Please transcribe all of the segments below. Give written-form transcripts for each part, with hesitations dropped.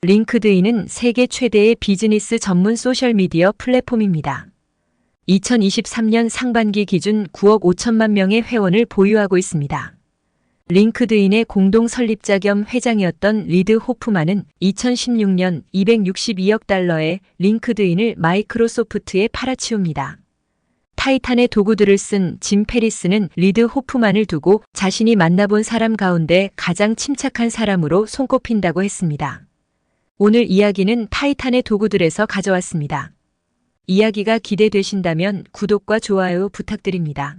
링크드인은 세계 최대의 비즈니스 전문 소셜미디어 플랫폼입니다. 2023년 상반기 기준 9억 5천만 명의 회원을 보유하고 있습니다. 링크드인의 공동 설립자 겸 회장이었던 리드 호프만은 2016년 262억 달러의 링크드인을 마이크로소프트에 팔아치웁니다. 타이탄의 도구들을 쓴 짐 페리스는 리드 호프만을 두고 자신이 만나본 사람 가운데 가장 침착한 사람으로 손꼽힌다고 했습니다. 오늘 이야기는 타이탄의 도구들에서 가져왔습니다. 이야기가 기대되신다면 구독과 좋아요 부탁드립니다.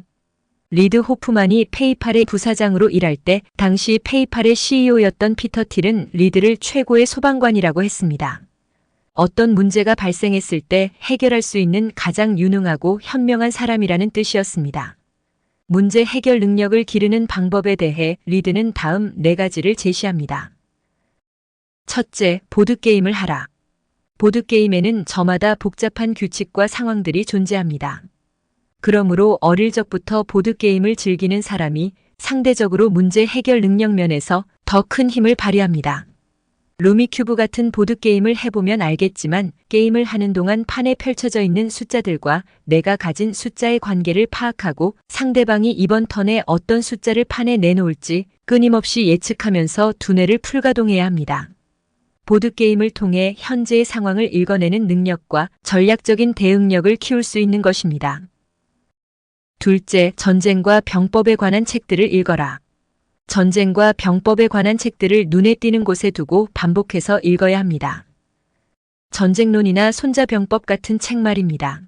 리드 호프만이 페이팔의 부사장으로 일할 때 당시 페이팔의 CEO였던 피터 틸은 리드를 최고의 소방관이라고 했습니다. 어떤 문제가 발생했을 때 해결할 수 있는 가장 유능하고 현명한 사람이라는 뜻이었습니다. 문제 해결 능력을 기르는 방법에 대해 리드는 다음 4가지를 제시합니다. 첫째, 보드게임을 하라. 보드게임에는 저마다 복잡한 규칙과 상황들이 존재합니다. 그러므로 어릴 적부터 보드게임을 즐기는 사람이 상대적으로 문제 해결 능력 면에서 더 큰 힘을 발휘합니다. 루미큐브 같은 보드게임을 해보면 알겠지만 게임을 하는 동안 판에 펼쳐져 있는 숫자들과 내가 가진 숫자의 관계를 파악하고 상대방이 이번 턴에 어떤 숫자를 판에 내놓을지 끊임없이 예측하면서 두뇌를 풀가동해야 합니다. 보드게임을 통해 현재의 상황을 읽어내는 능력과 전략적인 대응력을 키울 수 있는 것입니다. 둘째, 전쟁과 병법에 관한 책들을 읽어라. 전쟁과 병법에 관한 책들을 눈에 띄는 곳에 두고 반복해서 읽어야 합니다. 전쟁론이나 손자병법 같은 책 말입니다.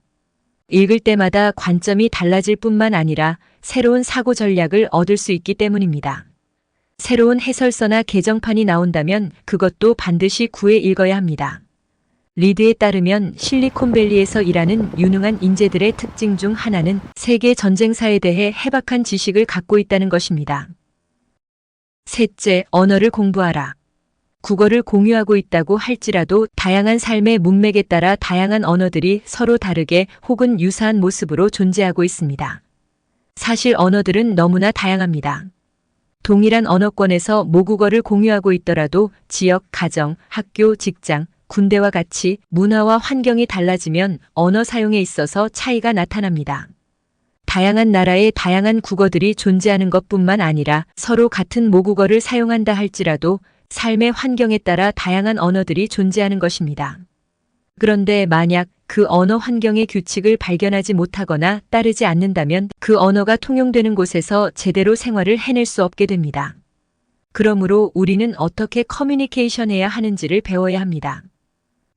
읽을 때마다 관점이 달라질 뿐만 아니라 새로운 사고 전략을 얻을 수 있기 때문입니다. 새로운 해설서나 개정판이 나온다면 그것도 반드시 구해 읽어야 합니다. 리드에 따르면 실리콘밸리에서 일하는 유능한 인재들의 특징 중 하나는 세계 전쟁사에 대해 해박한 지식을 갖고 있다는 것입니다. 셋째, 언어를 공부하라. 국어를 공유하고 있다고 할지라도 다양한 삶의 문맥에 따라 다양한 언어들이 서로 다르게 혹은 유사한 모습으로 존재하고 있습니다. 사실 언어들은 너무나 다양합니다. 동일한 언어권에서 모국어를 공유하고 있더라도 지역, 가정, 학교, 직장, 군대와 같이 문화와 환경이 달라지면 언어 사용에 있어서 차이가 나타납니다. 다양한 나라의 다양한 국어들이 존재하는 것뿐만 아니라 서로 같은 모국어를 사용한다 할지라도 삶의 환경에 따라 다양한 언어들이 존재하는 것입니다. 그런데 만약 그 언어 환경의 규칙을 발견하지 못하거나 따르지 않는다면 그 언어가 통용되는 곳에서 제대로 생활을 해낼 수 없게 됩니다. 그러므로 우리는 어떻게 커뮤니케이션해야 하는지를 배워야 합니다.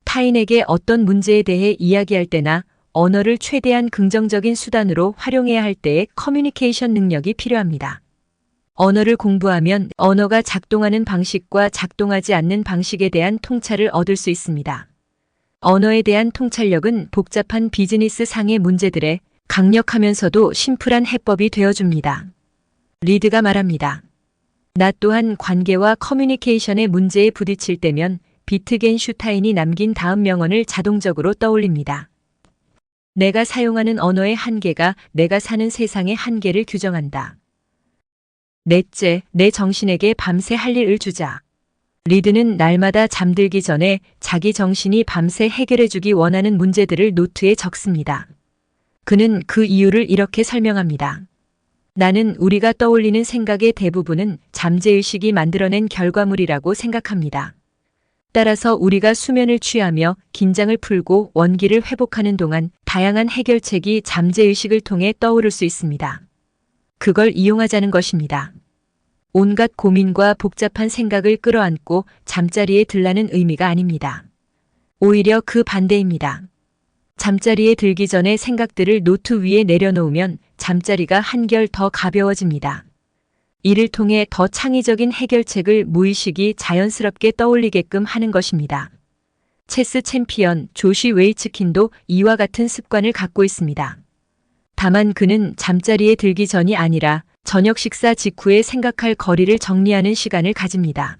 타인에게 어떤 문제에 대해 이야기할 때나 언어를 최대한 긍정적인 수단으로 활용해야 할 때에 커뮤니케이션 능력이 필요합니다. 언어를 공부하면 언어가 작동하는 방식과 작동하지 않는 방식에 대한 통찰을 얻을 수 있습니다. 언어에 대한 통찰력은 복잡한 비즈니스 상의 문제들에 강력하면서도 심플한 해법이 되어줍니다. 리드가 말합니다. 나 또한 관계와 커뮤니케이션의 문제에 부딪힐 때면 비트겐슈타인이 남긴 다음 명언을 자동적으로 떠올립니다. 내가 사용하는 언어의 한계가 내가 사는 세상의 한계를 규정한다. 넷째, 내 정신에게 밤새 할 일을 주자. 리드는 날마다 잠들기 전에 자기 정신이 밤새 해결해주기 원하는 문제들을 노트에 적습니다. 그는 그 이유를 이렇게 설명합니다. 나는 우리가 떠올리는 생각의 대부분은 잠재의식이 만들어낸 결과물이라고 생각합니다. 따라서 우리가 수면을 취하며 긴장을 풀고 원기를 회복하는 동안 다양한 해결책이 잠재의식을 통해 떠오를 수 있습니다. 그걸 이용하자는 것입니다. 온갖 고민과 복잡한 생각을 끌어안고 잠자리에 들라는 의미가 아닙니다. 오히려 그 반대입니다. 잠자리에 들기 전에 생각들을 노트 위에 내려놓으면 잠자리가 한결 더 가벼워집니다. 이를 통해 더 창의적인 해결책을 무의식이 자연스럽게 떠올리게끔 하는 것입니다. 체스 챔피언 조시 웨이츠킨도 이와 같은 습관을 갖고 있습니다. 다만 그는 잠자리에 들기 전이 아니라 저녁 식사 직후에 생각할 거리를 정리하는 시간을 가집니다.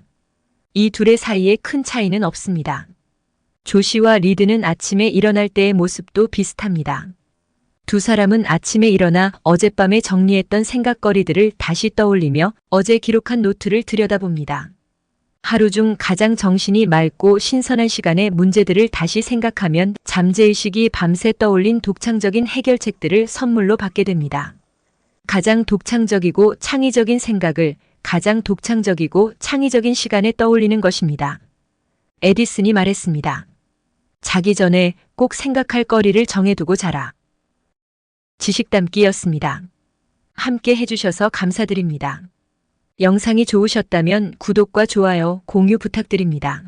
이 둘의 사이에 큰 차이는 없습니다. 조시와 리드는 아침에 일어날 때의 모습도 비슷합니다. 두 사람은 아침에 일어나 어젯밤에 정리했던 생각거리들을 다시 떠올리며 어제 기록한 노트를 들여다봅니다. 하루 중 가장 정신이 맑고 신선한 시간에 문제들을 다시 생각하면 잠재의식이 밤새 떠올린 독창적인 해결책들을 선물로 받게 됩니다. 가장 독창적이고 창의적인 생각을 가장 독창적이고 창의적인 시간에 떠올리는 것입니다. 에디슨이 말했습니다. 자기 전에 꼭 생각할 거리를 정해두고 자라. 지식 담기였습니다. 함께 해주셔서 감사드립니다. 영상이 좋으셨다면 구독과 좋아요, 공유 부탁드립니다.